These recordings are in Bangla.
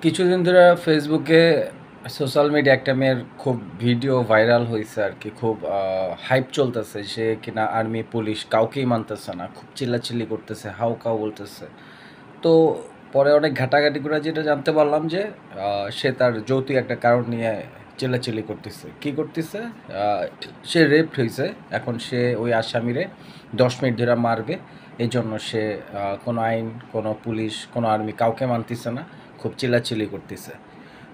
কিছুদিন ধরে ফেসবুকে সোশ্যাল মিডিয়া একটা মেয়ের খুব ভিডিও ভাইরাল হয়েছে আর কি, খুব হাইপ চলতেছে। সে কিনা আর্মি পুলিশ কাউকেই মানতেছে না, খুব চিল্লাচিল্লি করতেছে, হাউ কাউ বলতেছে। তো পরে অনেক ঘাটাঘাটি করে যেটা জানতে পারলাম যে সে তার যৌতুক একটা কারণ নিয়ে চিল্লাচিল্লি করতেছে। কি করতেছে? আহ, সে রেপড হয়েছে। এখন সে ওই আসামিরে 10 মিনিট ধরে মারবে। এই জন্য সে কোনো আইন, কোনো পুলিশ, কোনো আর্মি কাউকে মানতেছে না, খুব চিল্লাচিল্লি করতেছে।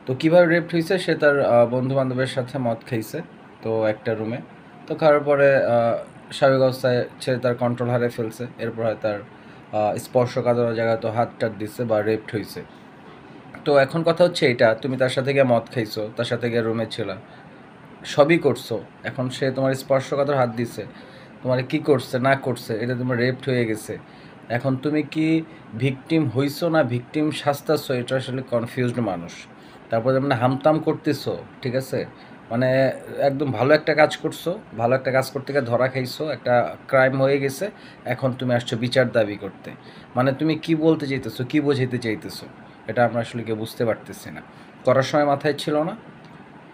তো কীভাবে রেপড হয়েছে? সে তার বন্ধু বান্ধবের সাথে মদ খাইছে, তো একটা রুমে। তো খাওয়ার পরে স্বাভাবিক অবস্থায় সে তার কন্ট্রোল হারিয়ে ফেলছে। এরপর হয় তার স্পর্শকাতর জায়গায় তো হাত টাত দিচ্ছে বা রেপড হয়েছে। তো এখন কথা হচ্ছে এইটা, তুমি তার সাথে গিয়ে মদ খাইছো, তার সাথে গিয়ে রুমে ছিল, সবই করছো। এখন সে তোমার স্পর্শকাতর হাত দিছে, তোমার কি করছে না করছে এটা তোমার রেপড হয়ে গেছে। এখন তুমি কি ভিকটিম হইছো না ভিকটিম শাস্তাছো, এটা আসলে কনফিউজড মানুষ। তারপরে মানে হামতাম করতেছো, ঠিক আছে? মানে একদম ভালো একটা কাজ করছো, ভালো একটা কাজ করতে গিয়ে ধরা খাইছো, একটা ক্রাইম হয়ে গেছে। এখন তুমি আসছো বিচার দাবি করতে। মানে তুমি কি বলতে চাইতেছো, কি বোঝাইতে চাইতেছো, এটা আমরা আসলে কেউ বুঝতে পারতেছি না। করার সময় মাথায় ছিল না?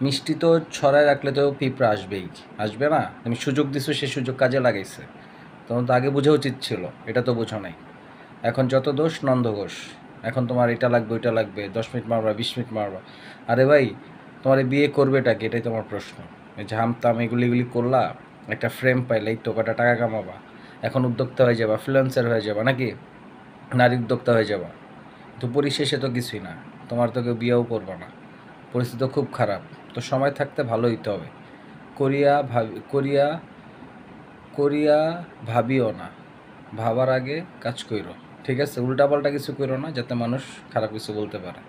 মিষ্টি তো ছড়ায় রাখলে তো পিঁপড়া আসবেই, আসবে না? তুমি সুযোগ দিছো, সে সুযোগ কাজে লাগাইছে। তখন তো আগে বোঝা উচিত ছিল, এটা তো বোঝো নাই। এখন যত দোষ নন্দ ঘোষ। এখন তোমার এটা লাগবে ওইটা লাগবে, 10 মিনিট মারবা, 20 মিনিট মারবা। আরে ভাই, তোমার এই বিয়ে করবেটাকে, এটাই তোমার প্রশ্ন। এই যে হামতাম এগুলি করলা, একটা ফ্রেম পাইলে এই তো কটা টাকা কামাবা। এখন উদ্যোক্তা হয়ে যাবা, ফ্রিল্যান্সার হয়ে যাবা নাকি, নারী উদ্যোক্তা হয়ে যাবা। তো পরিশেষে তো কিছুই না, তোমার তো কেউ বিয়েও করবে না। পরিস্থিতি তো খুব খারাপ। তো সময় থাকতে ভালো হইতে হবে। করিয়া ভাবি করিয়া করিয়া ভাবিও না, ভাবার আগে কাজ কইরো। ঠিক আছে? উল্টাপাল্টা কিছু কইরো না, যাতে মানুষ খারাপ কিছু বলতে পারে।